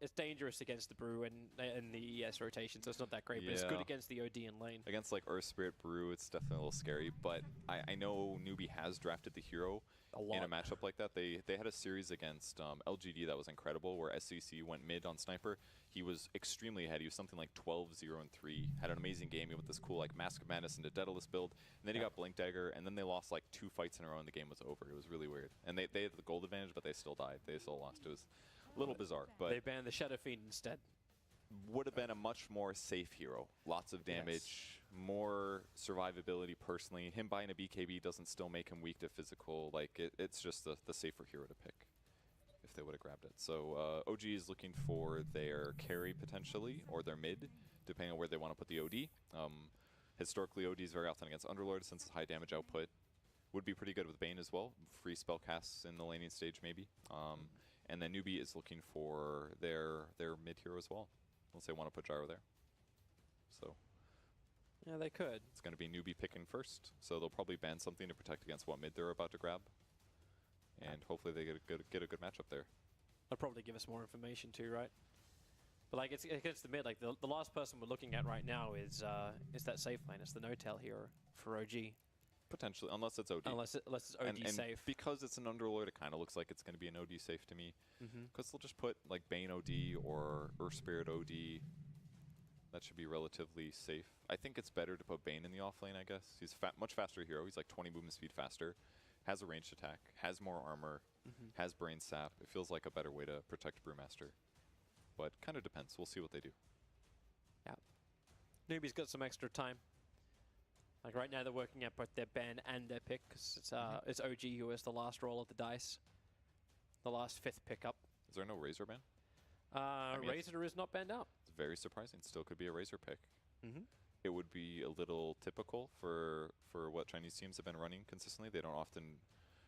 It's dangerous against the Brew and the ES rotation, so it's not that great. But it's good against the OD and lane. Against like Earth Spirit Brew, it's definitely a little scary. But I know Newbee has drafted the hero in a matchup like that. They had a series against LGD that was incredible, where SCC went mid on Sniper. He was extremely ahead. He was something like 12-0-3. Had an amazing game with this cool like Mask of Madness into Daedalus build. And then he got Blink Dagger, and then they lost like 2 fights in a row, and the game was over. It was really weird. And they had the gold advantage, but they still died. They still lost. It was a little bizarre. But they banned the Shadow Fiend instead. Would have been a much more safe hero. Lots of damage, more survivability personally. Him buying a BKB doesn't still make him weak to physical. Like it's just the safer hero to pick if they would have grabbed it. So OG is looking for their carry potentially, or their mid, depending on where they want to put the OD. Historically, OD is very often against Underlord since it's high damage output. Would be pretty good with Bane as well. Free spell casts in the laning stage maybe. And then Newbee is looking for their mid hero as well. Unless they want to put Gyro there. So yeah, they could. It's going to be Newbee picking first. So they'll probably ban something to protect against what mid they're about to grab. And hopefully they get a good matchup there. They'll probably give us more information too, right? But like it's against the mid, like the last person we're looking at right now is that safe lane. It's the no-tail hero for OG. Potentially, unless it's OD. Unless it's OD and safe. Because it's an Underlord, it kind of looks like it's going to be an OD safe to me. Because they'll just put like Bane OD or Earth Spirit OD. That should be relatively safe. I think it's better to put Bane in the offlane, I guess. He's much faster hero. He's like 20 movement speed faster. Has a ranged attack. Has more armor. Has Brain Sap. It feels like a better way to protect Brewmaster. But kind of depends. We'll see what they do. Yeah. Newbee's got some extra time. Like right now, they're working at both their ban and their pick, because it's OG who has the last roll of the dice, the last 5th pickup. Is there no Razor ban? Razor is not banned out. It's very surprising. Still could be a Razor pick. It would be a little typical for what Chinese teams have been running consistently. They don't often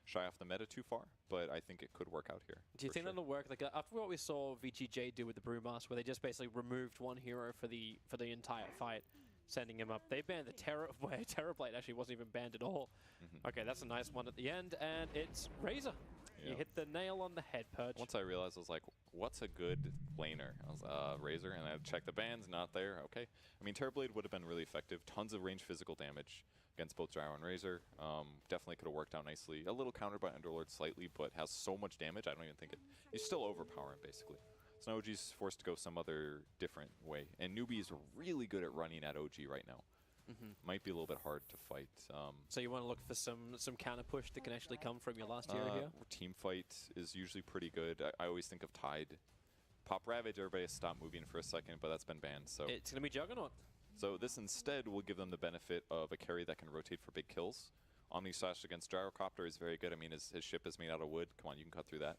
shy off the meta too far, but I think it could work out here. Do you think that'll work? Like after what we saw VGJ do with the Brewmaster, where they just basically removed one hero for the entire fight, sending him up. They banned the Terrorblade actually wasn't even banned at all. Okay, that's a nice one at the end, and it's Razor. You hit the nail on the head, Purge. Once I realized, I was like, what's a good laner? I was Razor, and I checked the bans, not there. Okay. I mean, Terrorblade would have been really effective. Tons of range physical damage against both Gyro and Razor. Definitely could have worked out nicely. A little countered by Underlord slightly, but has so much damage, I don't even think it... You still overpower him, basically. So now OG's forced to go some other different way. And Newbee is really good at running at OG right now. Might be a little bit hard to fight. So you want to look for some counter push that can actually come from your last hero here? Team fight is usually pretty good. I always think of Tide. Pop Ravage, everybody has stopped moving for a second, but that's been banned. So it's going to be Juggernaut. So this instead will give them the benefit of a carry that can rotate for big kills. Omni Slash against Gyrocopter is very good. I mean, his ship is made out of wood. Come on, you can cut through that.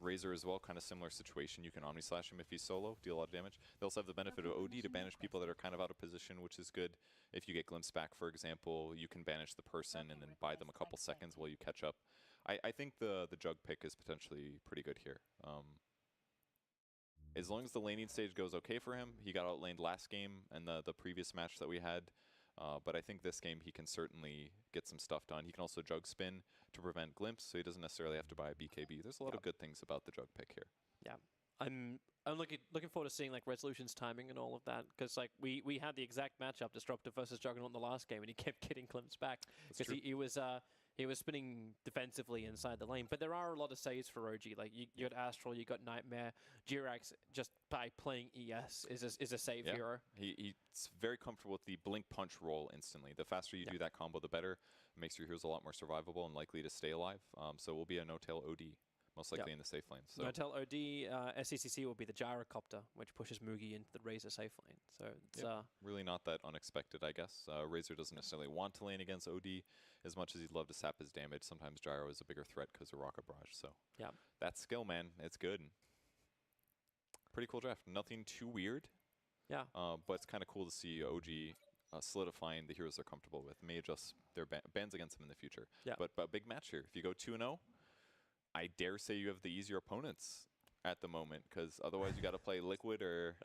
Razor as well, kind of similar situation. You can Omni Slash him if he's solo, deal a lot of damage. They also have the benefit of OD to banish people that are kind of out of position, which is good. If you get Glimpse back, for example, you can banish the person and then buy them a couple seconds while you catch up. I think the Jug pick is potentially pretty good here. As long as the laning stage goes okay for him, he got outlaned last game and the previous match that we had. But I think this game he can certainly get some stuff done. He can also Jug spin to prevent Glimpse, so he doesn't necessarily have to buy a BKB. There's a lot of good things about the Jug pick here. Yeah, I'm looking forward to seeing like Resolution's timing and all of that, because like we had the exact matchup, Disruptor versus Juggernaut in the last game, and he kept getting Glimpse back because he was spinning defensively inside the lane. But there are a lot of saves for OG. Like you got Astral, you got Nightmare. Jirax, just by playing ES, is a save hero. He's very comfortable with the Blink Punch roll instantly. The faster you do that combo, the better. It makes your heroes a lot more survivable and likely to stay alive. So it will be a no-tail OD. Most likely in the safe lane. So. No-tail OD, SCCC will be the Gyrocopter, which pushes Mugi into the Razor safe lane. So it's really not that unexpected, I guess. Razor doesn't necessarily want to lane against OD as much as he'd love to sap his damage. Sometimes Gyro is a bigger threat because of Rocket Barrage. So that skill, man, it's good. Pretty cool draft. Nothing too weird. Yeah. But it's kind of cool to see OG solidifying the heroes they're comfortable with. May adjust their bans against them in the future. Yeah. But a big match here. If you go 2-0, I dare say you have the easier opponents at the moment, because otherwise you got to play Liquid or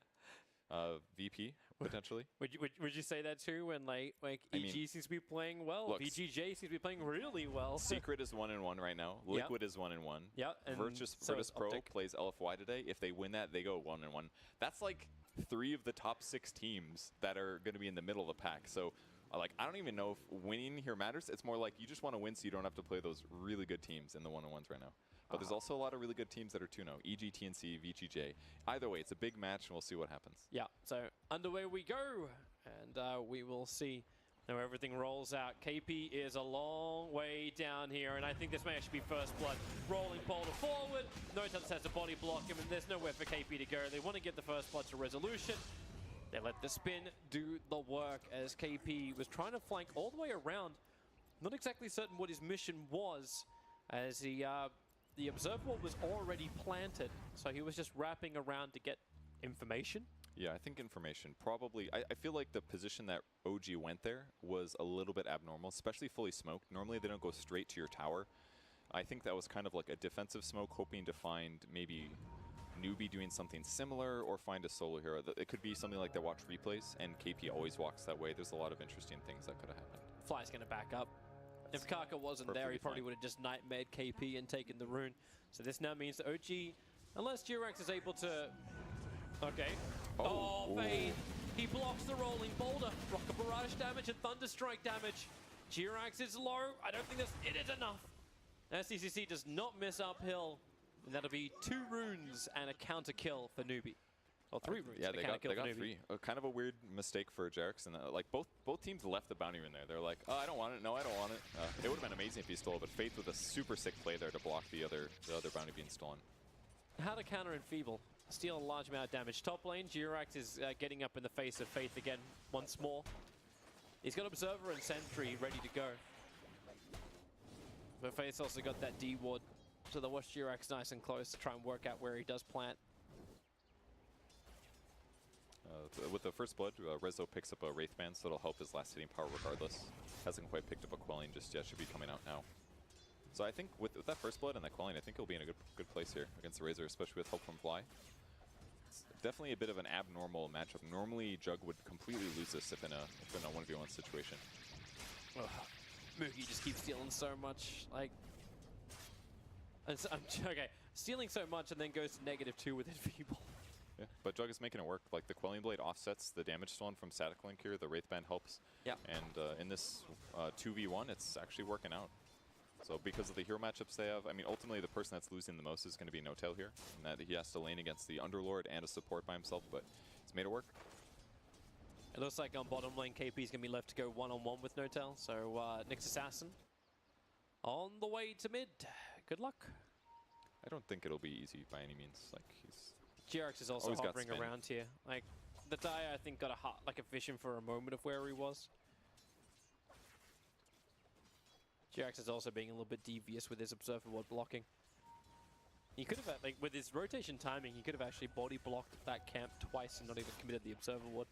VP, potentially. Would you say that too when like I EG mean, seems to be playing well, look, VGJ seems to be playing really well. Secret is 1-1 right now. Liquid is 1-1. Yeah, and Virtus so is Pro Optic. plays LFY today. If they win that, they go 1-1. That's like 3 of the top 6 teams that are going to be in the middle of the pack. So, like, I don't even know if winning here matters. It's more like you just want to win so you don't have to play those really good teams in the 1-on-1s right now. But there's also a lot of really good teams that are 2-0. EG, TNC, VGJ. Either way, it's a big match, and we'll see what happens. Yeah, so underway we go, and we will see how everything rolls out. KP is a long way down here, and I think this may actually be first blood. Rolling boulder forward, Notel has to body block him, and there's nowhere for KP to go. They want to get the first blood to resolution. They let the spin do the work as KP was trying to flank all the way around. Not exactly certain what his mission was, as the observer was already planted, so he was just wrapping around to get information. Yeah, I think information. Probably, I feel like the position that OG went there was a little bit abnormal, especially fully smoked. Normally they don't go straight to your tower. I think that was kind of like a defensive smoke, hoping to find maybe Newbee doing something similar or find a solo hero. It could be something like they watch replays, and KP always walks that way. There's a lot of interesting things that could have happened. Fly's going to back up. If Kaka wasn't there, he probably fine. would have just nightmared KP and taken the rune. So this now means that OG, unless Jirax is able to... Okay. Oh, Fade. He blocks the rolling boulder. Rocket barrage damage and thunder strike damage. Jirax is low. I don't think it is enough. SCCC does not miss uphill. And that'll be 2 runes and a counter kill for Newbie. Or 3 runes. Yeah, and a they counter kill got for Newbie. 3. Kind of a weird mistake for Jerax, and like both teams left the bounty in there. They're like, oh, I don't want it. No, I don't want it. It would have been amazing if he stole it, but Faith with a super sick play there to block the other bounty being stolen. How to counter Enfeeble. Steal a large amount of damage. Top lane, Jirax is getting up in the face of Faith again once more. He's got Observer and Sentry ready to go. But Faith's also got that D ward, so they'll watch Jirax nice and close to try and work out where he does plant. With the first blood, Rezo picks up a Wraithband, so it'll help his last hitting power regardless. Hasn't quite picked up a Quelling just yet, should be coming out now. So I think with that first blood and that Quelling, I think he'll be in a good place here against the Razor, especially with help from Fly. It's definitely a bit of an abnormal matchup. Normally, Jug would completely lose this if in a 1v1 situation. Ugh. Moogie just keeps stealing so much, like... Okay, stealing so much and then goes to -2 with Enfeeble. Yeah, but Jug is making it work. Like, the Quelling Blade offsets the damage stolen from Static Link here. The Wraithband helps. Yeah. And in this 2v1, it's actually working out. So because of the hero matchups they have, I mean, ultimately the person that's losing the most is going to be Notel here. And that he has to lane against the Underlord and a support by himself, but he's made it work. It looks like on bottom lane, KP is going to be left to go one-on-one with Notel. So Nyx Assassin on the way to mid. Good luck. I don't think it'll be easy by any means. Like, he's... Jirax is also Always got hovering spin. around here. Like, the Dire, I think, got a vision for a moment of where he was. Jirax is also being a little bit devious with his Observer Ward blocking. He could have, like, with his rotation timing, he could have actually body blocked that camp twice and not even committed the Observer Ward.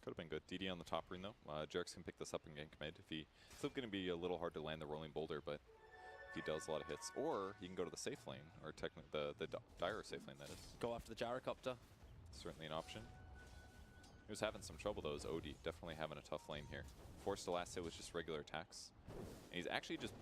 Could have been good. DD on the top rune, though. Jerax can pick this up and gank mid. It's still going to be a little hard to land the rolling boulder, but if he does a lot of hits. Or he can go to the safe lane, or technically the Dire safe lane, that is. Go after the Gyrocopter. Certainly an option. He was having some trouble, though, as OD. Definitely having a tough lane here. Forced to last hit was just regular attacks. And he's actually just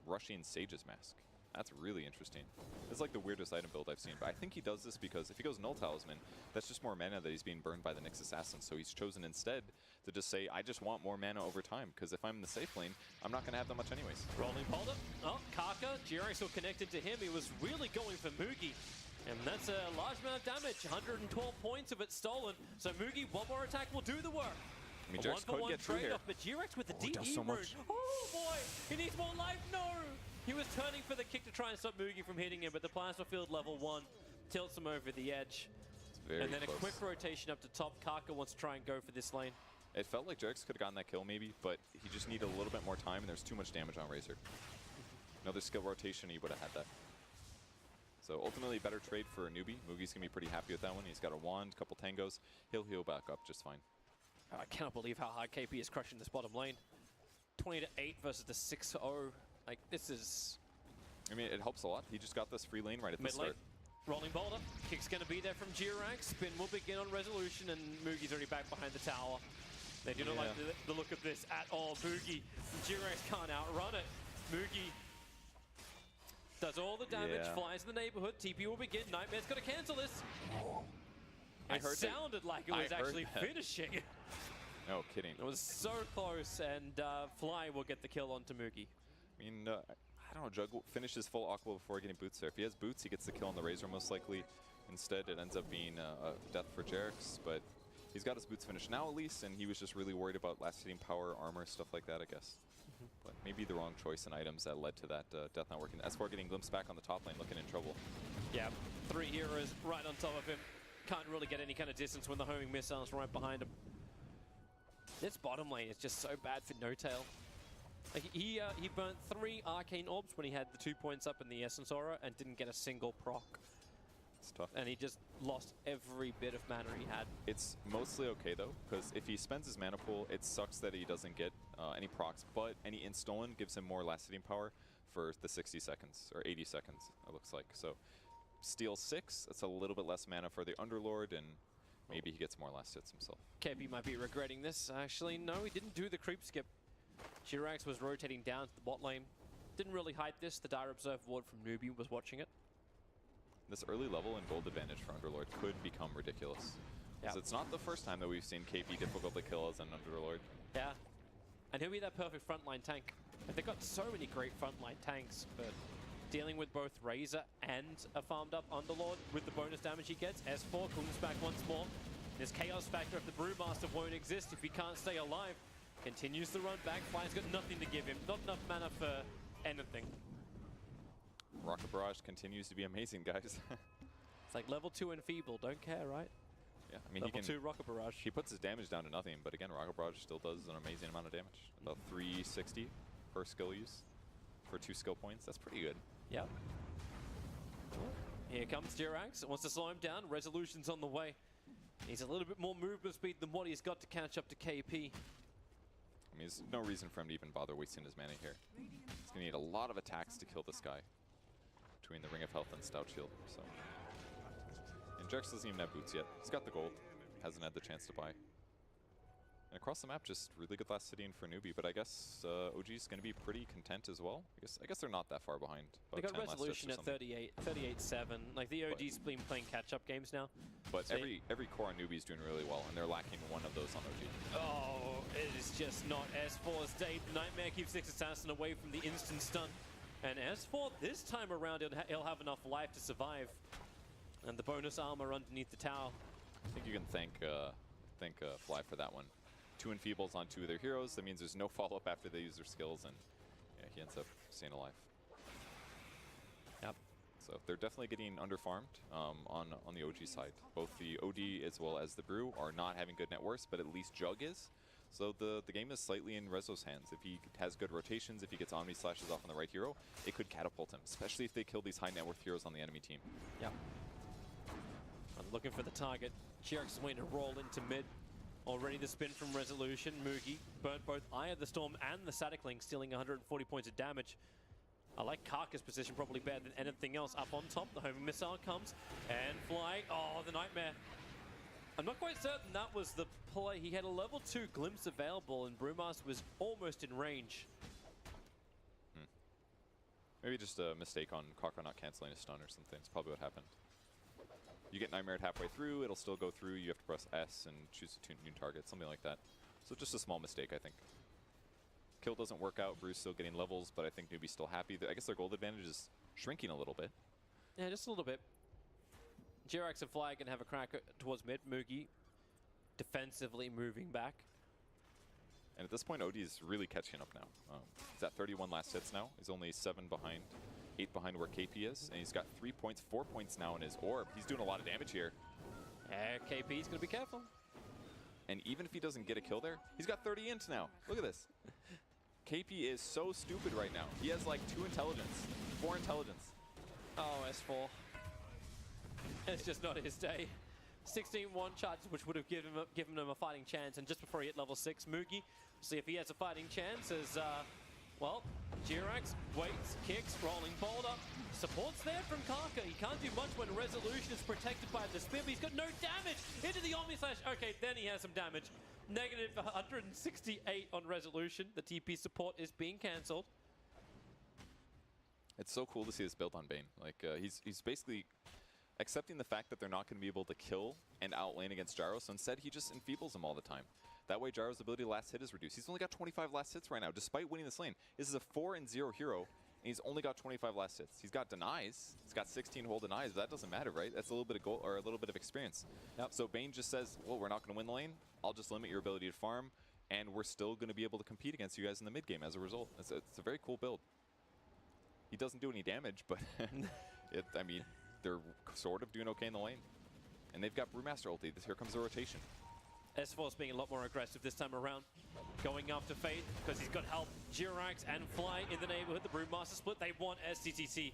rushing Sage's Mask. That's really interesting. It's like the weirdest item build I've seen, but I think he does this because if he goes Null Talisman, that's just more mana that he's being burned by the Nyx Assassin. So he's chosen instead to just say, I just want more mana over time, because if I'm in the safe lane, I'm not going to have that much anyways. Rolling boulder. Oh, Kaka. Jirax will connected to him. He was really going for Moogie. And that's a large amount of damage. 112 points of it stolen. So Moogie, one more attack will do the work. I mean, Jerax could get through here. But Jirax with the DE does so rune. much. Oh boy, he needs more life. No! He was turning for the kick to try and stop Moogie from hitting him, but the Plasma Field level 1 tilts him over the edge. Very and then close. a quick rotation up to top. Kaka wants to try and go for this lane. It felt like Jerax could have gotten that kill maybe, but he just needed a little bit more time, and there's too much damage on Razor. Another skill rotation, he would have had that. So ultimately, better trade for a Newbee. Moogie's going to be pretty happy with that one. He's got a wand, a couple tangos. He'll heal back up just fine. I cannot believe how hard KP is crushing this bottom lane. 20-8 versus the 6-0. Like, this is... I mean, it helps a lot. He just got this free lane right at the Mid start. lane. Rolling boulder. Kick's going to be there from Jirax. Spin will begin on Resolution, and Moogie's already back behind the tower. They do not like the look of this at all. Moogie, Jirax can't outrun it. Moogie does all the damage, flies in the neighborhood. TP will begin. Nightmare's got to cancel this. It sounded like it was actually finishing. No kidding. It was so close, and Fly will get the kill onto Moogie. I mean, I don't know, Jug finishes full Aqua before getting boots there. If he has boots, he gets the kill on the Razor most likely. Instead, it ends up being a death for Jerax, but he's got his boots finished now at least, and he was just really worried about last hitting power, armor, stuff like that, I guess. But maybe the wrong choice in items that led to that death not working. S4 getting glimpsed back on the top lane, looking in trouble. Yeah, 3 heroes right on top of him. Can't really get any kind of distance when the homing missile's right behind him. This bottom lane is just so bad for No Tail. Like he burnt 3 arcane orbs when he had the 2 points up in the Essence Aura and didn't get a single proc. It's tough. And he just lost every bit of mana he had. It's mostly okay though, because if he spends his mana pool, it sucks that he doesn't get any procs, but any instolen gives him more last hitting power for the 60 seconds, or 80 seconds, it looks like. So steal 6, that's a little bit less mana for the Underlord, and maybe he gets more last hits himself. KP might be regretting this. Actually, no, he didn't do the creep skip. Jirax was rotating down to the bot lane. Didn't really hide this. The Dire Observe ward from Newbee was watching it. This early level and gold advantage for Underlord could become ridiculous. Yeah. So it's not the first time that we've seen KP difficult to kill as an Underlord. Yeah. And he'll be that perfect frontline tank. They've got so many great frontline tanks, but dealing with both Razor and a farmed up Underlord with the bonus damage he gets, S4 comes back once more. There's chaos factor if the Brewmaster won't exist, if he can't stay alive. Continues to run back. Fly's got nothing to give him. Not enough mana for anything. Rocket Barrage continues to be amazing, guys. It's like level 2 Enfeeble. Don't care, right? Yeah, I mean, level 2 Rocket Barrage. He puts his damage down to nothing, but again, Rocket Barrage still does an amazing amount of damage. About 360 per skill use for 2 skill points. That's pretty good. Yep. Here comes Jirax. Wants to slow him down. Resolution's on the way. He's a little bit more movement speed than what he's got to catch up to KP. I mean, there's no reason for him to even bother wasting his mana here. He's going to need a lot of attacks to kill this guy between the Ring of Health and Stout Shield. So, and Jerax doesn't even have boots yet. He's got the gold. Hasn't had the chance to buy. And across the map, just really good last sitting for Newbee. But I guess OG's going to be pretty content as well. I guess they're not that far behind. They got Resolution at 38-7. Like the OG's been playing catch-up games now. But so every core on Newbee's doing really well, and they're lacking one of those on OG. Oh, it is just not S4's day. Nightmare keeps Six Assassin away from the instant stun. And S4, this time around, he'll have enough life to survive. And the bonus armor underneath the tower. I think you can thank Fly for that one. 2 Enfeebles on 2 of their heroes. That means there's no follow-up after they use their skills, and yeah, he ends up staying alive. Yep. So they're definitely getting underfarmed on the OG side. Both the OD as well as the Brew are not having good net worths, but at least Jug is. So the game is slightly in Rezo's hands. If he has good rotations, if he gets Omni Slashes off on the right hero, it could catapult him, especially if they kill these high net worth heroes on the enemy team. Yep. I'm looking for the target. Jirax is waiting to roll into mid. Already the spin from Resolution. Moogie burnt both Eye of the Storm and the Static Link, stealing 140 points of damage. I like Karka's position probably better than anything else. Up on top, the homing missile comes, and Fly, oh, the Nightmare. I'm not quite certain that was the play. He had a level 2 glimpse available, and Brewmaster was almost in range. Maybe just a mistake on Karka not canceling a stun or something. That's probably what happened. You get Nightmared halfway through, it'll still go through, you have to press S and choose a new target, something like that. So just a small mistake, I think. Kill doesn't work out, Brew's still getting levels, but I think Newbee's still happy. I guess their gold advantage is shrinking a little bit. Yeah, just a little bit. Jirax and Fly can have a crack towards mid. Moogie defensively moving back. And at this point, OD is really catching up now. He's at 31 last hits now. He's only 7 behind. 8 behind where KP is, and he's got 3 points, 4 points now in his orb. He's doing a lot of damage here. KP's gonna be careful. And even if he doesn't get a kill there, he's got 30 int now. Look at this. KP is so stupid right now. He has like 2 intelligence, 4 intelligence. Oh, S4. It's just not his day. 16 one charges, which would have given him a fighting chance, and just before he hit level 6, Moogie, see if he has a fighting chance as Well, Jirax waits, kicks, rolling boulder. Support's there from Kaka. He can't do much when Resolution is protected by the spin, but he's got no damage into the Omni Slash. Okay, then he has some damage. Negative 168 on Resolution. The TP support is being cancelled. It's so cool to see this build on Bane. Like, he's basically accepting the fact that they're not going to be able to kill and outlane against Gyro, so instead he just enfeebles them all the time. That way Gyro's ability to last hit is reduced. He's only got 25 last hits right now, despite winning this lane. This is a 4-0 hero, and he's only got 25 last hits. He's got denies. He's got 16 whole denies, but that doesn't matter, right? That's a little bit of goal or a little bit of experience. Yep. So Bane just says, well, we're not going to win the lane. I'll just limit your ability to farm, and we're still going to be able to compete against you guys in the mid game as a result. It's a very cool build. He doesn't do any damage, but I mean, they're sort of doing okay in the lane. And they've got Brewmaster ulti. Here comes the rotation. S4's being a lot more aggressive this time around. Going after Faith because he's got help. Jirax and Fly in the neighborhood. The Brewmaster split. They want SCTC.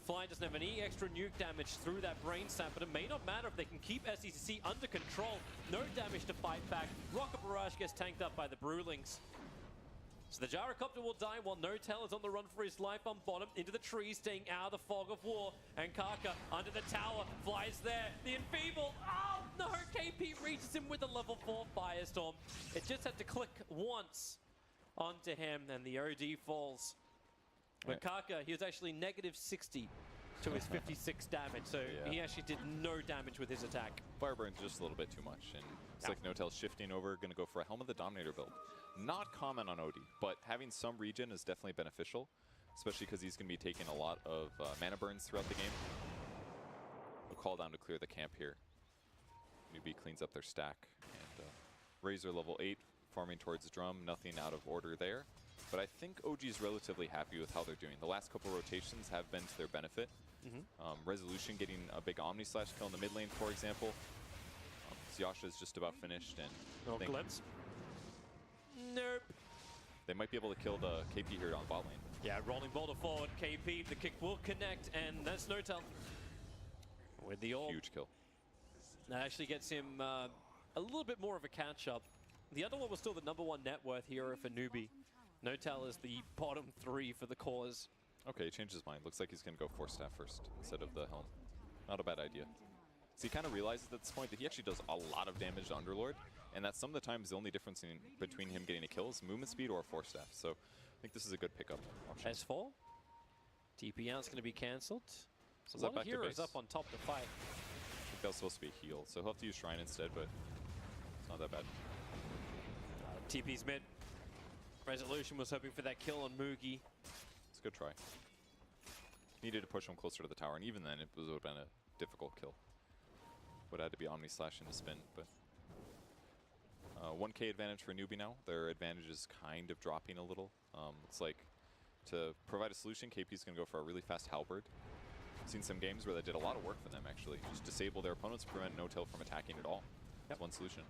Fly doesn't have any extra nuke damage through that brain sap, but it may not matter if they can keep SCTC under control. No damage to fight back. Rocket Barrage gets tanked up by the Brewlings. So the Gyrocopter will die while No-Tail is on the run for his life on bottom, into the trees, staying out of the fog of war. And Kaka under the tower, flies there. The Enfeeble, oh no, KP reaches him with a level 4 Firestorm. It just had to click once onto him, and the OD falls. But Kaka, he was actually negative 60 to his 56 damage, so he actually did no damage with his attack. Fireburn's just a little bit too much, and it's like No-Tail's shifting over, going to go for a Helm of the Dominator build. Not common on OD, but having some regen is definitely beneficial, especially because he's going to be taking a lot of mana burns throughout the game. We'll call down to clear the camp here. Newbee cleans up their stack, and Razor level 8, farming towards Drum, nothing out of order there. But I think OG's relatively happy with how they're doing. The last couple rotations have been to their benefit. Resolution getting a big Omni Slash kill in the mid lane, for example. Yasha's just about finished, and Glimpse. Nope. They might be able to kill the KP here on bot lane. Yeah, rolling boulder forward, KP, the kick will connect, and that's No-Tail with the orb. Huge kill. That actually gets him a little bit more of a catch-up. The other one was still the #1 net worth hero for Newbee. No-Tail is the bottom 3 for the cause. Okay, he changed his mind. Looks like he's going to go Force Staff first instead of the Helm. Not a bad idea. So he kind of realizes at this point that he actually does a lot of damage to Underlord, and that some of the times the only difference between him getting a kill is movement speed or Force Staff. So I think this is a good pickup option. S4. TP out's going to be cancelled. So Is a that lot of back to heroes base? up on top to fight. I think that was supposed to be a heal, so he'll have to use Shrine instead, but it's not that bad. TP's mid. Resolution was hoping for that kill on Mugi. It's a good try. Needed to push him closer to the tower, and even then it would have been a difficult kill. Would have had to be Omni Slash in the spin, but 1k advantage for Newbee now. Their advantage is kind of dropping a little. It's like to provide a solution, KP's going to go for a really fast Halberd. I've seen some games where that did a lot of work for them, actually. Just disable their opponents, prevent No-Tail from attacking at all. That's one solution.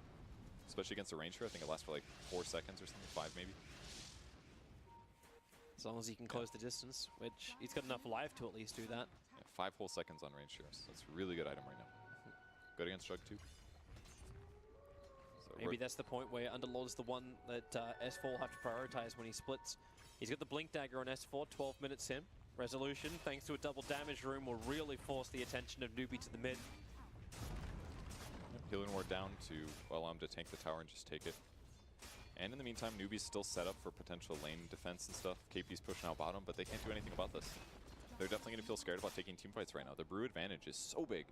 Especially against a ranger, I think it lasts for like 4 seconds or something, 5 maybe. As long as he can close the distance, which he's got enough life to at least do that. Yeah, 5 whole seconds on range heroes. That's a really good item right now. Good against Jug too. So Maybe that's the point where Underlord's the one that S4 will have to prioritize when he splits. He's got the Blink Dagger on S4, 12 minutes in. Resolution, thanks to a double damage room, will really force the attention of Newbee to the mid. Healing Ward down to allow him to tank the tower and just take it. And in the meantime, Newbee's still set up for potential lane defense and stuff. KP's pushing out bottom, but they can't do anything about this. They're definitely going to feel scared about taking team fights right now. The Brew advantage is so big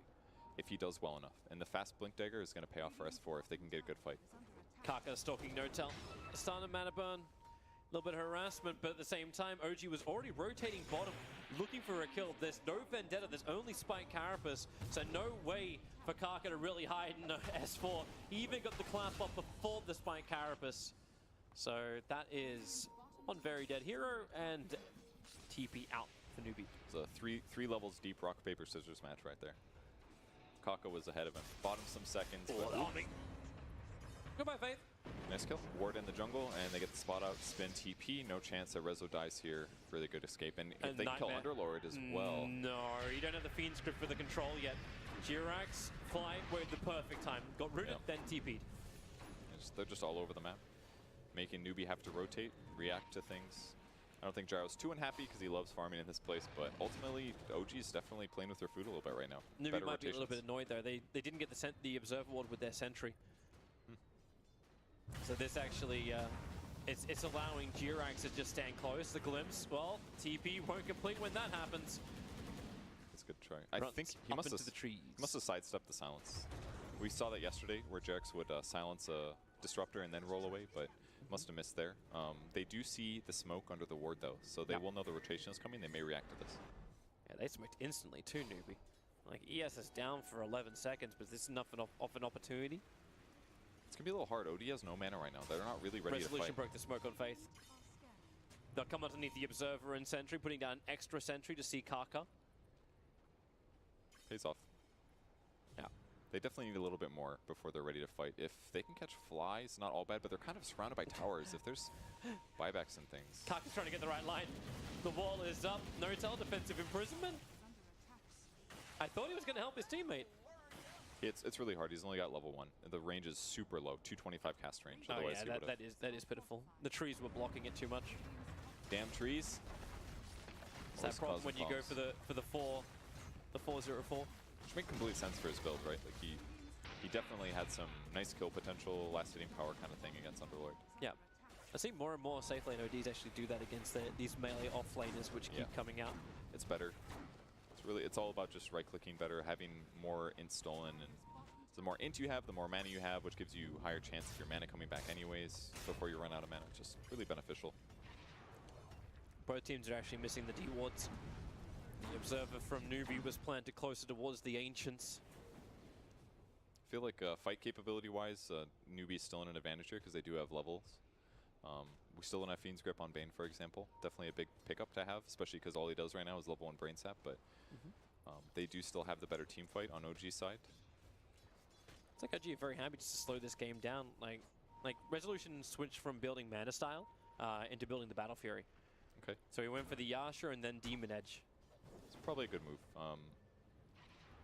if he does well enough. And the fast Blink Dagger is going to pay off for S4 if they can get a good fight. Kaka stalking No-Tail. Stun and mana burn. A little bit of harassment, but at the same time, OG was already rotating bottom, looking for a kill. There's no Vendetta, there's only Spike Carapace, so no way for Kaka to really hide in S4. He even got the clasp up before the Spike Carapace. So that is one very dead hero, and TP out for Newbee. It's a three levels deep rock, paper, scissors match right there. Kaka was ahead of him. Bought him some seconds. Goodbye, Faith. Nice kill. Ward in the jungle, and they get the spot out. Spin TP. No chance that Rezo dies here. Really good escape. And if they kill Underlord as well. No, you don't have the Fiend script for the control yet. Jirax, Fly, waited the perfect time. Got rooted, then TP'd. They're just all over the map. Making Newbee have to rotate, react to things. I don't think Gyro's too unhappy because he loves farming in this place, but ultimately, OG is definitely playing with their food a little bit right now. Newbee might be a little bit annoyed though. They didn't get the Observer Ward with their Sentry. So this actually, it's allowing Jirax to just stand close. The glimpse, well, TP won't complete when that happens. That's a good try. I think he must have sidestepped the silence. We saw that yesterday where Jirax would silence a disruptor and then roll away, but must have missed there. They do see the smoke under the ward though, so they will know the rotation is coming. They may react to this. Yeah, they smoked instantly too, Newbee. Like ES is down for 11 seconds, but this is enough of an opportunity. It's gonna be a little hard. OD has no mana right now. They're not really ready to fight. Resolution broke the smoke on Faith. They'll come underneath the Observer and Sentry, putting down an extra Sentry to see Kaka. Pays off. Yeah. They definitely need a little bit more before they're ready to fight. If they can catch flies, not all bad, but they're kind of surrounded by towers. If there's buybacks and things. Kaka's trying to get the right line. The wall is up. No-tell, defensive imprisonment. I thought he was going to help his teammate. It's really hard. He's only got level 1. The range is super low, 225 cast range. Oh yeah, that is pitiful. The trees were blocking it too much. Damn trees. It's that problem when you go for the 404. Which makes complete sense for his build, right? Like he definitely had some nice kill potential, last hitting power kind of thing against Underlord. Yeah. I see more and more safe lane ODs actually do that against these melee off-laners which keep coming out. It's better. It's all about just right-clicking better, having more int stolen, and the more int you have, the more mana you have, which gives you higher chance of your mana coming back anyways before you run out of mana. It's just really beneficial. Both teams are actually missing the D-wards. The Observer from Newbee was planted closer towards the Ancients. I feel like fight capability-wise, Newbee's still in an advantage here because they do have levels. We still don't have Fiend's Grip on Bane, for example. Definitely a big pickup to have, especially because all he does right now is level 1 Brain Sap, but they do still have the better team fight on OG's side. It's like OG are very happy just to slow this game down. Like Resolution switched from building Mana Style into building the Battle Fury. Okay. So he went for the Yasha and then Demon Edge. It's probably a good move.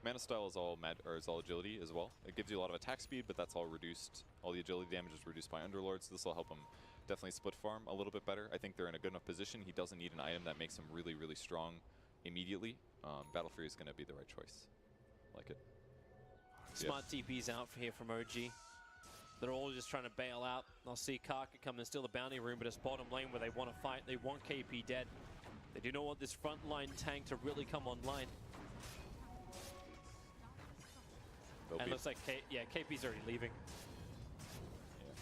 Mana Style is all agility as well. It gives you a lot of attack speed, but that's all reduced. All the agility damage is reduced by Underlord, so this will help him definitely split farm a little bit better. I think they're in a good enough position. He doesn't need an item that makes him really, really strong immediately. Battle Fury is going to be the right choice. Like it. Smart TP's out here from OG. They're all just trying to bail out. I'll see Kaka come and steal the bounty room, but it's bottom lane where they want to fight. They want KP dead. They do not want this front line tank to really come online. And it looks like KP's already leaving.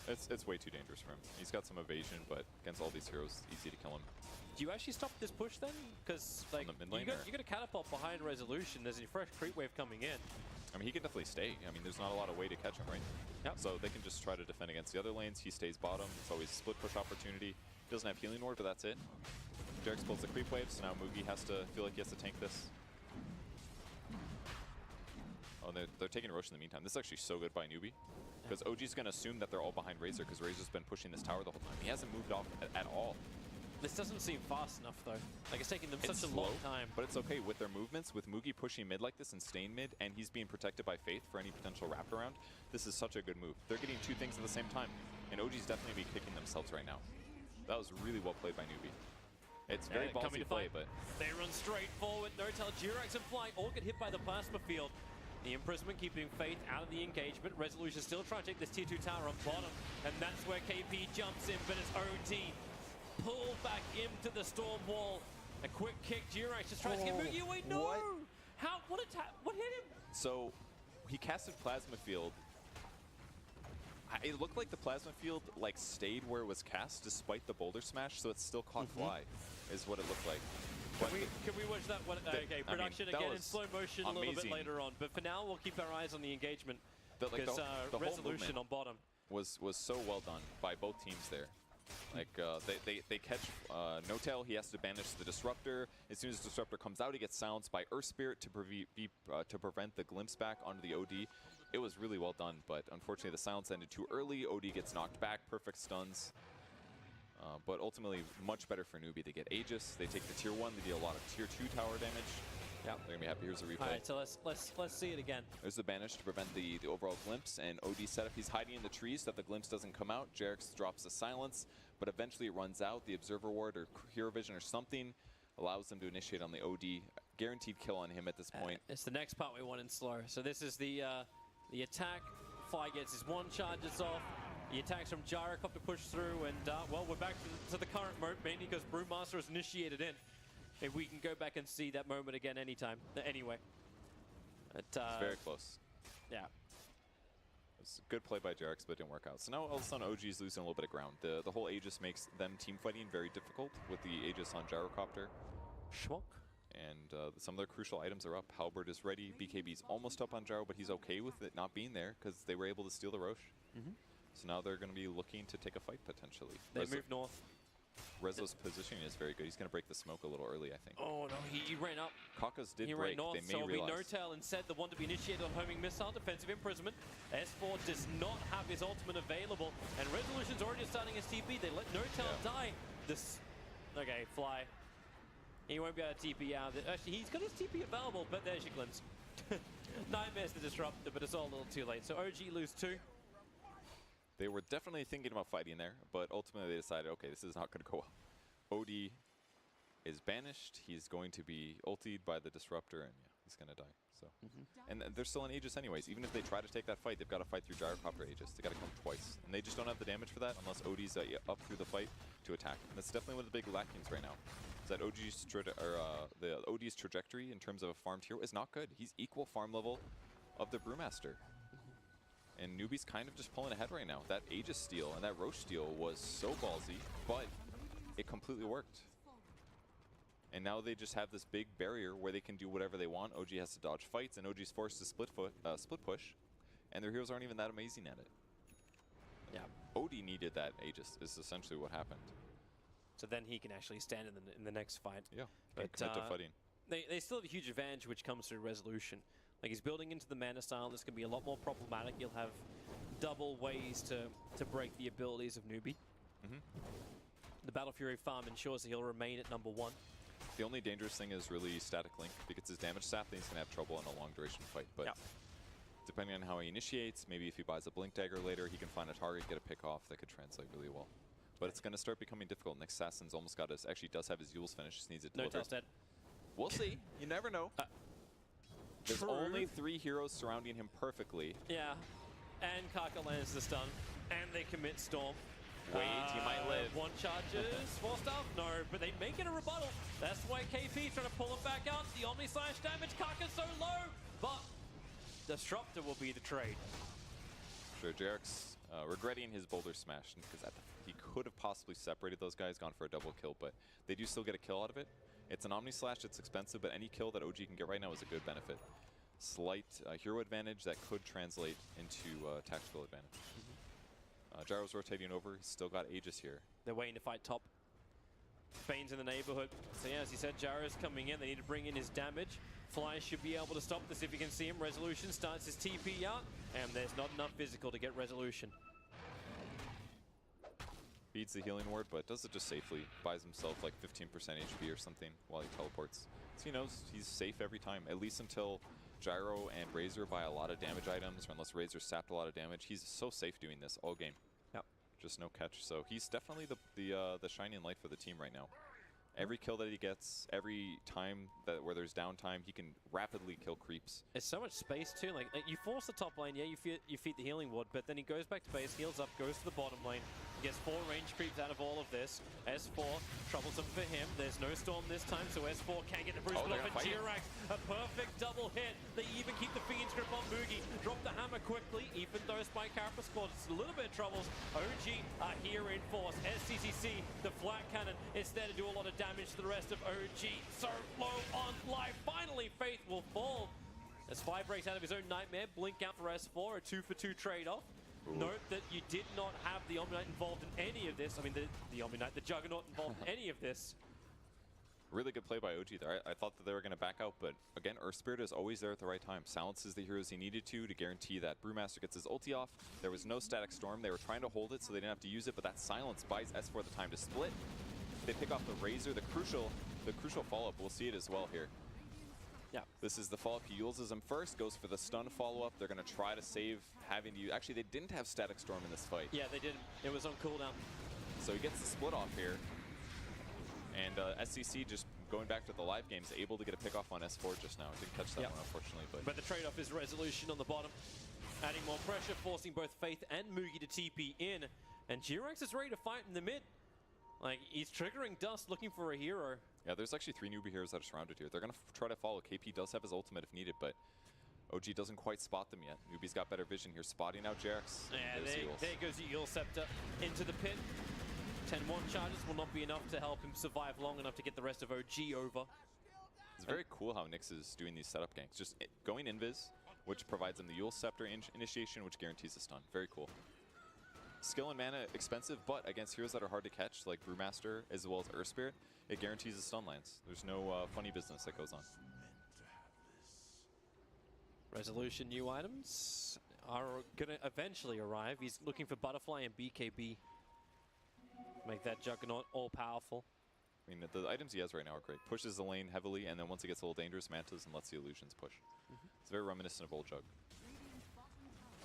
Yeah, it's way too dangerous for him. He's got some evasion, but against all these heroes, easy to kill him. Do you actually stop this push then? Because like you got a catapult behind Resolution. There's a fresh creep wave coming in. I mean, he can definitely stay. I mean, there's not a lot of way to catch him, right? Yep. So they can just try to defend against the other lanes. He stays bottom. It's always split push opportunity. He doesn't have healing ward, but that's it. Jirax pulls the creep wave, so now Mugi has to feel like he has to tank this. Oh, they're taking Rosh in the meantime. This is actually so good by Newbee. Because OG's going to assume that they're all behind Razor, because Razor's been pushing this tower the whole time. He hasn't moved off at all. This doesn't seem fast enough, though. Like, it's taking them such a long time. But it's okay with their movements, with Mugi pushing mid like this and staying mid, and he's being protected by Faith for any potential wraparound. This is such a good move. They're getting two things at the same time, and OG's definitely be kicking themselves right now. That was really well played by Newbee. It's very ballsy play, but... They run straight forward. No-tell, Jirax and Fly all get hit by the plasma field. The imprisonment keeping Faith out of the engagement. Resolution still trying to take this T2 tower on bottom, and that's where KP jumps in, but it's OD. Pulled back into the storm wall. A quick kick. Jirax just tries to get Mugi away. No! What? How? What hit him? So, he casted Plasma Field. It looked like the Plasma Field like stayed where it was cast despite the boulder smash, so it still caught Fly, is what it looked like. Can we watch that one? Okay, production again in slow motion a little bit later on. But for now, we'll keep our eyes on the engagement. Because the Resolution on bottom was so well done by both teams there. Like, they catch No-Tail, he has to banish the Disruptor. As soon as the Disruptor comes out, he gets silenced by Earth Spirit to prevent the glimpse back onto the OD. It was really well done, but unfortunately the silence ended too early. OD gets knocked back, perfect stuns. But ultimately, much better for Newbee. They get Aegis, they take the tier 1, they deal a lot of tier 2 tower damage. Yeah. They're gonna be happy. Here's a replay. All right, so let's see it again. There's the banish to prevent the overall glimpse, and OD setup. He's hiding in the trees so that the glimpse doesn't come out. Jarex drops the silence, but eventually it runs out. The observer ward or hero vision or something allows them to initiate on the OD. Guaranteed kill on him at this point. It's the next part we want in slow. So this is the attack. Fly gets his one charges off. The attacks from Gyrocopter push through, and well, we're back to the current mode, mainly because Brewmaster has initiated in. If we can go back and see that moment again anytime, anyway. It's very close. Yeah. It's a good play by Jarex, but it didn't work out. So now all of a sudden OG is losing a little bit of ground. The whole Aegis makes them team fighting very difficult with the Aegis on Gyrocopter. Schmuck. And some of their crucial items are up. Halberd is ready. BKB's almost up on Gyro, but he's okay with it not being there because they were able to steal the Roche. So now they're going to be looking to take a fight potentially. They move north. Rezo's positioning is very good. He's going to break the smoke a little early, I think. Oh no, he ran up. Kaka's did he break. Ran north, they may so it'll be realize. No-Tail instead, the one to be initiated on homing missile, defensive imprisonment. S4 does not have his ultimate available, and Resolution's already starting his TP. They let No-Tail die. Okay, Fly. He won't be able to TP out of it. Actually, he's got his TP available, but there's your glimpse. Nightmare's the disruptor, but it's all a little too late. So OG lose 2. They were definitely thinking about fighting there, but ultimately they decided, okay, this is not going to go well. OD is banished. He's going to be ultied by the disruptor, and yeah, he's going to die. So, and they're still in Aegis anyways. Even if they try to take that fight, they've got to fight through Gyrocopter Aegis. They got to come twice, and they just don't have the damage for that unless OD's up through the fight to attack. And that's definitely one of the big lackings right now. Is that the OD's trajectory in terms of a farmed hero is not good. He's equal farm level of the Brewmaster. And Newbee's kind of just pulling ahead right now. That Aegis steal and that Roche steal was so ballsy, but it completely worked. And now they just have this big barrier where they can do whatever they want. OG has to dodge fights, and OG's forced to split push, and their heroes aren't even that amazing at it. Yeah. OD needed that Aegis, is essentially what happened. So then he can actually stand in the next fight. Yeah, but commit to fighting. They still have a huge advantage, which comes through Resolution. Like, he's building into the mana style. This can be a lot more problematic. You'll have double ways to break the abilities of Newbee. The Battle Fury farm ensures that he'll remain at #1. The only dangerous thing is really static link. If he gets his damage sapped, then he's going to have trouble in a long duration fight. But depending on how he initiates, maybe if he buys a Blink Dagger later, he can find a target, get a pick off that could translate really well. But it's going to start becoming difficult. Next Assassin's almost got his, actually does have his Yule's finish, just needs it delivered. No-Tail's dead. We'll see. You never know. There's only 3 heroes surrounding him perfectly. Yeah. And Kaka lands the stun. And they commit Storm. Wait, he might live. 1 charges, 4 stuff? No, but they make it a rebuttal. That's why KP's trying to pull him back out. The Omni Slash damage, Kaka's so low. But Disruptor will be the trade. Sure, Jarex regretting his Boulder Smash, because he could have possibly separated those guys, gone for a double kill, but they do still get a kill out of it. It's an Omni Slash, it's expensive, but any kill that OG can get right now is a good benefit. Slight hero advantage that could translate into tactical advantage. Gyro's rotating over, he's still got Aegis here. They're waiting to fight top. Bane's in the neighborhood. So yeah, as he said, Gyro's coming in, they need to bring in his damage. Fly should be able to stop this if you can see him. Resolution starts his TP out, and there's not enough physical to get Resolution. Beats the healing ward, but does it just safely. Buys himself like 15% HP or something while he teleports. So he knows he's safe every time, at least until Gyro and Razor buy a lot of damage items, or unless Razor sapped a lot of damage. He's so safe doing this all game. Yep. Just no catch. So he's definitely the shining light for the team right now. Every kill that he gets, every time where there's downtime, he can rapidly kill creeps. There's so much space too. Like you force the top lane, yeah, you feed the healing ward, but then he goes back to base, heals up, goes to the bottom lane, gets 4 range creeps out of all of this. S4 troublesome for him. There's no storm this time, so S4 can't get the Bruce off. And Jirax, a perfect double hit. They even keep the Fiend's grip on Mugi. Drop the hammer quickly, even though Spike Carapace caused a little bit of troubles. OG are here in force. SCCC, the flat cannon, is there to do a lot of damage to the rest of OG. So low on life. Finally, Faith will fall. As Spy breaks out of his own nightmare, blink out for S4, a 2-for-2 trade-off. Note that you did not have the Omni Knight involved in any of this. I mean, the Omni Knight, the Juggernaut involved in any of this. Really good play by OG there. I thought that they were going to back out, but again, Earth Spirit is always there at the right time. Silences the heroes he needed to guarantee that Brewmaster gets his ulti off. There was no static storm. They were trying to hold it so they didn't have to use it, but that silence buys S4 the time to split. They pick off the Razor, the crucial follow-up. We'll see it as well here. Yeah. This is the follow-up. He uses him first, goes for the stun follow-up. They're going to try to save having to use... Actually, they didn't have Static Storm in this fight. Yeah, they didn't. It was on cooldown. So he gets the split off here. And SCC just going back to the live games, able to get a pick off on S4 just now. Didn't catch that one, unfortunately. But the trade-off is Resolution on the bottom. Adding more pressure, forcing both Faith and Mugi to TP in. And G-Rex is ready to fight in the mid. Like, he's triggering Dust, looking for a hero. Yeah, there's actually 3 Newbee heroes that are surrounded here. They're going to try to follow. KP does have his ultimate if needed, but OG doesn't quite spot them yet. Newbee's got better vision here, spotting out Jax. Yeah, there goes the Eul Scepter into the pit. 10-1 charges will not be enough to help him survive long enough to get the rest of OG over. It's very cool how Nyx is doing these setup ganks. Just going invis, which provides him the Eul Scepter initiation, which guarantees a stun. Very cool. Skill and mana expensive, but against heroes that are hard to catch, like Brewmaster as well as Earth Spirit, it guarantees a stun lands. There's no funny business that goes on. Resolution new items are going to eventually arrive. He's looking for Butterfly and BKB. Make that Juggernaut all-powerful. I mean, the items he has right now are great. Pushes the lane heavily, and then once it gets a little dangerous, mantas and lets the illusions push. It's very reminiscent of old Jug.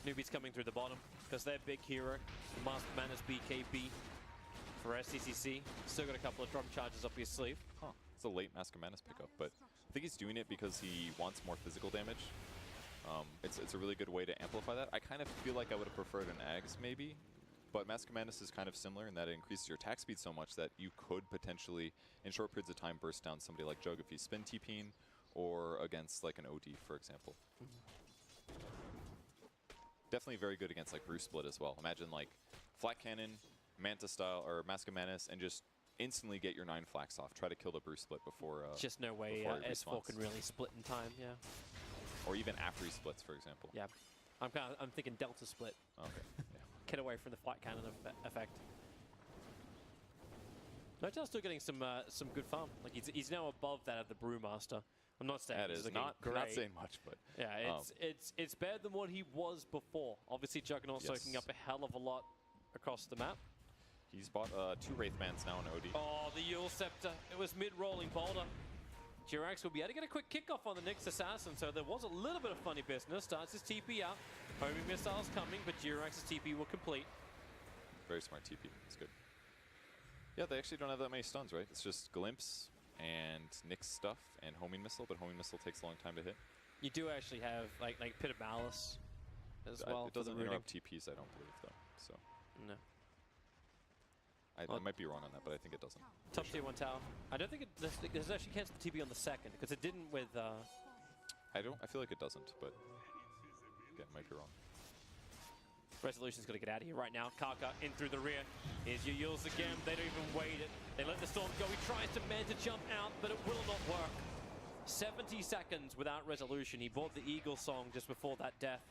Newbee's coming through the bottom because they're big hero. Master Mana's BKB for SCCC. Still got a couple of drum charges up his sleeve. Huh. It's a late Mask of Madness pickup, but I think he's doing it because he wants more physical damage. It's a really good way to amplify that. I kind of feel like I would have preferred an Ags maybe, but Mask of Madness is kind of similar in that it increases your attack speed so much that you could potentially, in short periods of time, burst down somebody like Jug if he's spin TPing or against like an OD, for example. Definitely very good against like Brew Split as well. Imagine like Flat Cannon, Manta style, or Mask of Madness, and just instantly get your 9 flax off. Try to kill the Brew Split before. Just no way S4 can really split in time. Yeah. Or even after he splits, for example. Yeah. I'm thinking Delta Split. Okay. Yeah. Get away from the Flat Cannon effect. Notel's still getting some good farm. Like he's now above that of the Brewmaster. I'm not saying that is not saying much, but yeah, it's better than what he was before. Obviously, Juggernaut soaking up a hell of a lot across the map. He's bought 2 Wraithmans now in OD. Oh, the Eul Scepter. It was mid-rolling boulder. G-Rex will be able to get a quick kickoff on the Nyx Assassin, so there was a little bit of funny business. Starts his TP out. Homing missiles coming, but G-Rex's TP will complete. Very smart TP. It's good. Yeah, they actually don't have that many stuns, right? It's just Glimpse and Nyx stuff and Homing Missile, but Homing Missile takes a long time to hit. You do actually have like Pit of Malice as well. It doesn't interrupt TPs, I don't believe, though. So no. I might be wrong on that, but I think it doesn't. Top tier 1 tower. I don't think it does actually cancel the TP on the second because it didn't with. I feel like it doesn't, but again, might be wrong. Resolution's got to get out of here right now. Kaka in through the rear. Here's your Yules again. They don't even wait it. They let the storm go. He tries to man to jump out, but it will not work. 70 seconds without Resolution. He bought the Eagle song just before that death.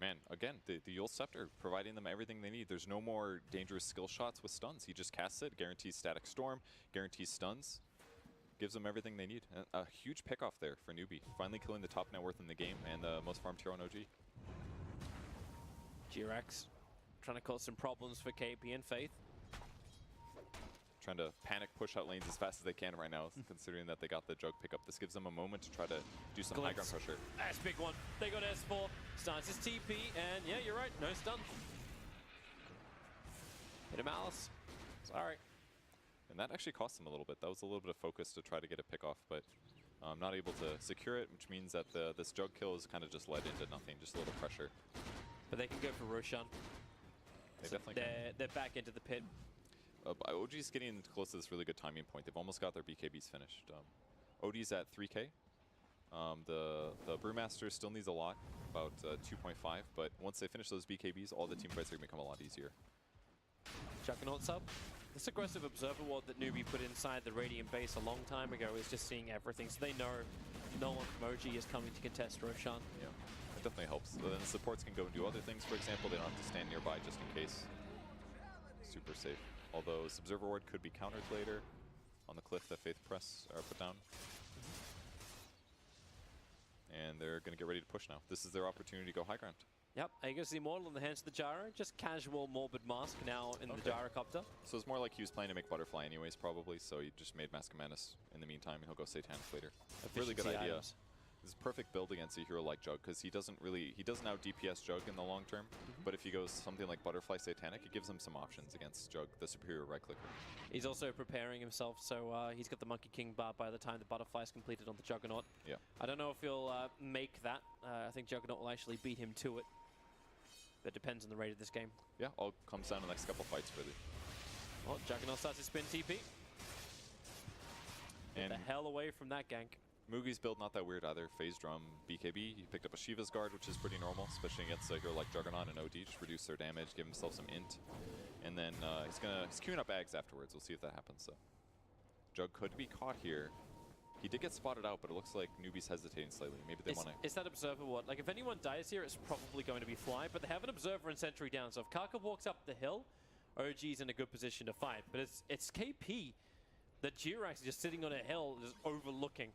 Man, again, the Eul Scepter providing them everything they need. There's no more dangerous skill shots with stuns. He just casts it, guarantees Static Storm, guarantees stuns, gives them everything they need. And a huge pickoff there for Newbee. Finally killing the top net worth in the game and the most farm tier on OG. G-Rex trying to cause some problems for KP and Faith. Trying to panic push out lanes as fast as they can right now, considering that they got the Jug pickup. This gives them a moment to try to do some high ground pressure. That's a big one. They got S4. Starts his TP, and yeah, you're right. No stun. Hit a Malice. Sorry. And that actually cost them a little bit. That was a little bit of focus to try to get a pick off, but not able to secure it, which means that this Jug kill is kind of just led into nothing, just a little pressure. But they can go for Roshan. They definitely can. They're back into the pit. OG's getting close to this really good timing point. They've almost got their BKBs finished. OD's at 3K. The Brewmaster still needs a lot, about 2.5, but once they finish those BKBs, all the team fights are going to become a lot easier. Juggernaut sub. This aggressive observer ward that Newbee put inside the Radiant base a long time ago is just seeing everything, so they know no one from OG is coming to contest Roshan. Yeah, it definitely helps. Then the supports can go and do other things, for example. They don't have to stand nearby just in case. Super safe. Although Observer Ward could be countered later on the cliff that Faith Press are put down. And they're going to get ready to push now. This is their opportunity to go high ground. Yep, Aegis the Immortal in the hands of the Gyro. Just casual Morbid Mask now in the Gyrocopter. So it's more like he was planning to make Butterfly anyways, probably, so he just made Mask of Menace in the meantime, and he'll go Satanic later. Really good idea. Items. This is perfect build against a hero like Jug, because he doesn't out DPS Jug in the long term, but if he goes something like Butterfly Satanic, it gives him some options against Jug, the superior right clicker. He's also preparing himself, so he's got the Monkey King bar by the time the Butterfly is completed on the Juggernaut. Yeah. I don't know if he'll make that. I think Juggernaut will actually beat him to it. But depends on the rate of this game. Yeah, all comes down to the next couple fights, really. Well, Juggernaut starts his spin TP. Get the hell away from that gank. Mugi's build not that weird either. Phase Drum, BKB. He picked up a Shiva's Guard, which is pretty normal, especially against a hero like Juggernaut and OD. Just reduce their damage, give himself some int. And then he's queuing up Ags afterwards. We'll see if that happens, though. Jug could be caught here. He did get spotted out, but it looks like Newbee's hesitating slightly. Maybe they want to... Is that Observer what? Like, if anyone dies here, it's probably going to be Fly, but they have an Observer and Sentry down, so if Kaka walks up the hill, OG's in a good position to fight. But it's KP that Jirax is just sitting on a hill, just overlooking.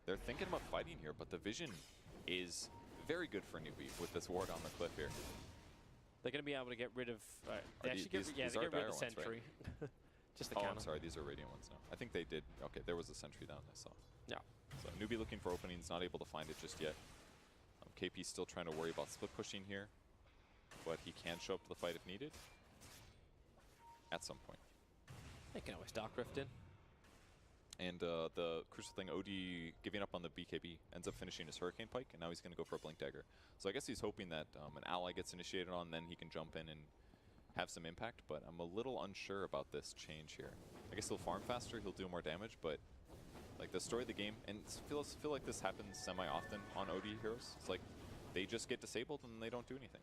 They're thinking about fighting here, but the vision is very good for Newbee with this ward on the cliff here. They're going to be able to get rid of... they actually get rid of the Sentry. Right? Just the counter. I'm sorry, these are Radiant ones now. I think they did. Okay, there was a Sentry down, I saw. Yeah. So Newbee looking for openings, not able to find it just yet. KP's still trying to worry about split pushing here, but he can show up to the fight if needed. At some point. They can always Dark Rift in. And the crucial thing, OD giving up on the BKB, ends up finishing his Hurricane Pike, and now he's going to go for a Blink Dagger. So I guess he's hoping that an ally gets initiated on, then he can jump in and have some impact, but I'm a little unsure about this change here. I guess he'll farm faster, he'll do more damage, but like the story of the game, and feel like this happens semi-often on OD heroes. It's like they just get disabled and they don't do anything.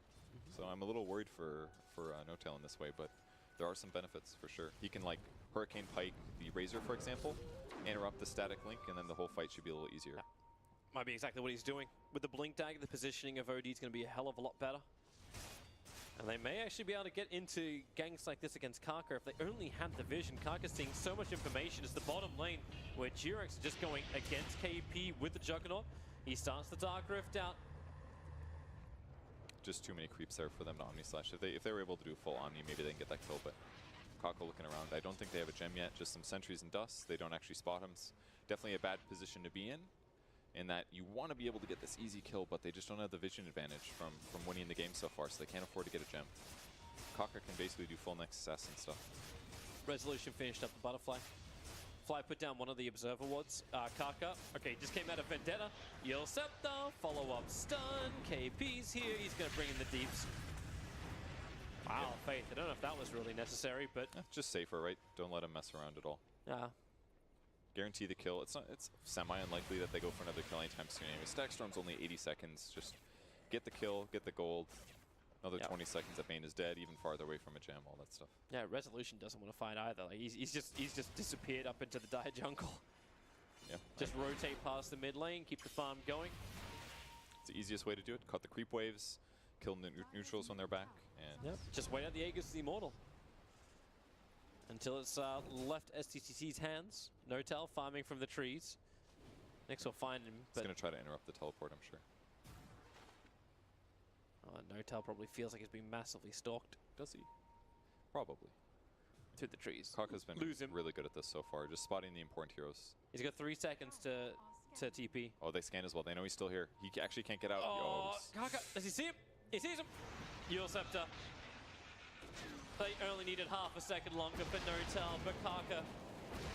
So I'm a little worried for No-Tail in this way, but there are some benefits for sure. He can like Hurricane Pike the Razor, for example, interrupt the static link, and then the whole fight should be a little easier. Yeah. Might be exactly what he's doing. With the Blink Dagger, the positioning of OD is going to be a hell of a lot better. And they may actually be able to get into ganks like this against Kaka if they only had the vision. Kaka's seeing so much information. It's the bottom lane where Jirax is just going against KP with the Juggernaut. He starts the Dark Rift out. Just too many creeps there for them to Omni Slash. If they were able to do full Omni, maybe they can get that kill, but Kaka looking around. I don't think they have a gem yet, just some sentries and dust. They don't actually spot him. It's definitely a bad position to be in that you want to be able to get this easy kill, but they just don't have the vision advantage from winning the game so far, so they can't afford to get a gem. Kaka can basically do full Nexus S and stuff. Resolution finished up the Butterfly. Fly put down one of the Observer wards. Kaka, okay, just came out of Vendetta. Yul Scepter, follow-up stun. KP's here, he's going to bring in the deeps. Wow, Faith, I don't know if that was really necessary, but... just safer, right? Don't let him mess around at all. Yeah. Guarantee the kill. It's semi-unlikely that they go for another kill anytime soon. Anyway, Stack Storm's only 80 seconds. Just get the kill, get the gold. Another 20 seconds that Bane is dead, even farther away from a gem, all that stuff. Yeah, Resolution doesn't want to fight either. Like, he's just disappeared up into the dire jungle. Yeah. Just rotate past the mid lane, keep the farm going. It's the easiest way to do it. Cut the creep waves, kill neutrals when they're back, and just wait out the Aegis the Immortal. Until it's left STCC's hands. No-Tail farming from the trees. Next we'll find him. He's going to try to interrupt the teleport, I'm sure. No-Tail probably feels like he's being massively stalked. Does he? Probably. Through the trees. Kaka's been really good at this so far, just spotting the important heroes. He's got 3 seconds to TP. Oh, they scan as well. They know he's still here. He actually can't get out. Oh, Kaka, does he see him? He sees him. Yul Scepter. They only needed half a second longer for No-Tail, but Kaka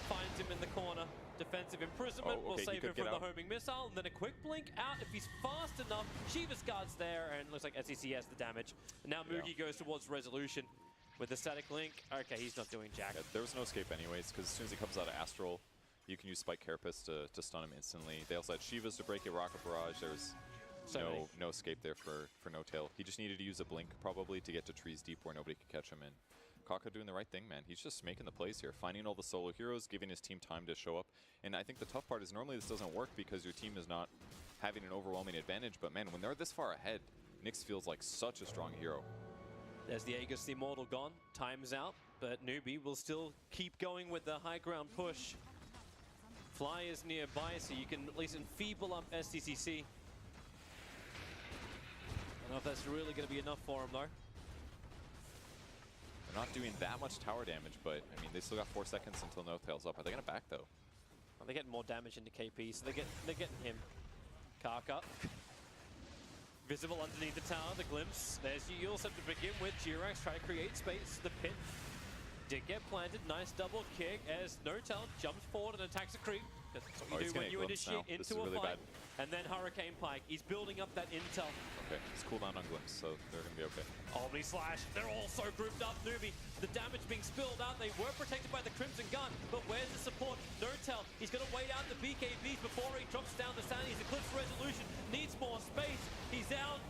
finds him in the corner. Defensive imprisonment will save him from the homing missile, and then a quick blink out if he's fast enough. Shiva's Guard's there, and looks like SEC has the damage. And now Mugi goes towards Resolution with the static link. Okay, he's not doing jack. Yeah, there was no escape anyways, because as soon as he comes out of Astral, you can use Spike Carapace to stun him instantly. They also had Shiva's to break it, Rocket Barrage. There was no escape there for No-Tail. He just needed to use a blink probably to get to trees deep where nobody could catch him in. Kaka doing the right thing, man. He's just making the plays here, finding all the solo heroes, giving his team time to show up. And I think the tough part is normally this doesn't work because your team is not having an overwhelming advantage. But man, when they're this far ahead, Nyx feels like such a strong hero. There's the Aegis the Immortal gone. Time's out, but Newbee will still keep going with the high ground push. Fly is nearby, so you can at least enfeeble up STCC. I don't know if that's really going to be enough for him, though. They're not doing that much tower damage, but, I mean, they still got 4 seconds until No Tail's up. Are they going to back, though? Well, they're getting more damage into KP, so they're getting him. Karka. Visible underneath the tower, the glimpse. There's Yule set to begin with. Jirax trying to create space. The pit did get planted. Nice double kick as No-Tail jumps forward and attacks a creep. That's what you do when you initiate into a fight. And then Hurricane Pike. He's building up that intel. Okay, it's cooldown on Glimpse, so they're going to be okay. Omni Slash, they're all so grouped up, Newbee. The damage being spilled out, they were protected by the Crimson Gun, but where's the support? No-Tail, he's going to wait out the BKBs before he drops down the Sandy's. Eclipse Resolution needs more space. He's down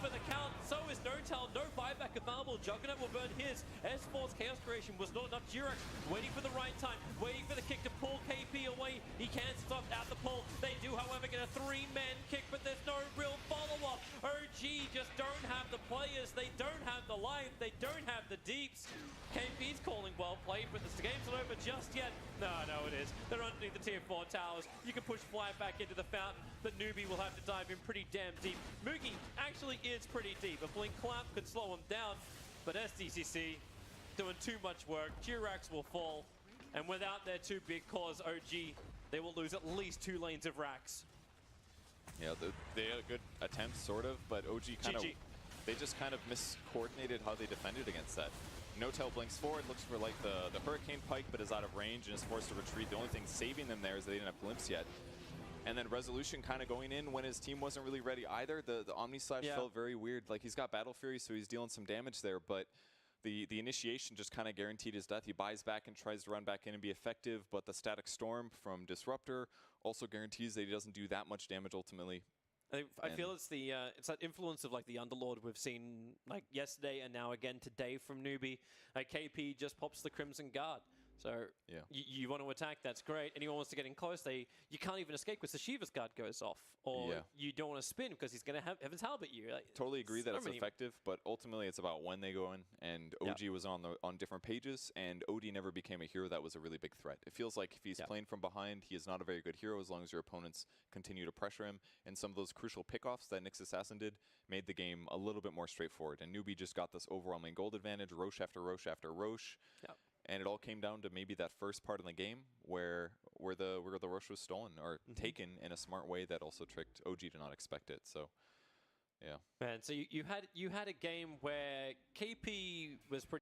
for the count. So is No-Tail, no buyback available. Juggernaut will burn his. S4's Chaos Creation was not enough. Jirax waiting for the right time, waiting for the kick to pull KP away. He can't stop out the pull. They do, however, get a 3-man kick, but there's no real follow-up. OG just don't have the players. They don't have the life. They don't have the deeps. KP's calling well played, but the game's not over just yet. No, it is. They're underneath the tier 4 towers. You can push Fly back into the fountain, but Newbee will have to dive in pretty damn deep. Moogie actually is pretty deep. A blink clap could slow him down, but SDCC doing too much work. Jirax will fall, and without their 2 big cores, OG, they will lose at least 2 lanes of racks. Yeah, they had a good attempt, sort of, but OG kind of, they just kind of miscoordinated how they defended against that. No-Tail blinks forward, looks for like the Hurricane Pike, but is out of range and is forced to retreat. The only thing saving them there is they didn't have Glimpse yet. And then Resolution kind of going in when his team wasn't really ready either. The Omni Slash felt very weird. Like, he's got Battle Fury, so he's dealing some damage there, but the initiation just kind of guaranteed his death. He buys back and tries to run back in and be effective, but the Static Storm from Disruptor also guarantees that he doesn't do that much damage ultimately. I feel it's that influence of like the Underlord we've seen like yesterday and now again today from Newbee. Like KP just pops the Crimson Guard. So you want to attack, that's great. Anyone wants to get in close, you can't even escape because the Shiva's Guard goes off. Or you don't want to spin because he's going to have Heaven's Halberd you. Like, totally agree that it's effective, but ultimately it's about when they go in. And OG was on different pages, and OD never became a hero that was a really big threat. It feels like if he's playing from behind, he is not a very good hero as long as your opponents continue to pressure him. And some of those crucial pickoffs that Nyx Assassin did made the game a little bit more straightforward. And Newbee just got this overwhelming gold advantage, Roche after Roche after Roche. And it all came down to maybe that first part in the game where the Roche was stolen or taken in a smart way that also tricked OG to not expect it. So, yeah. Man, so you had a game where KP was pretty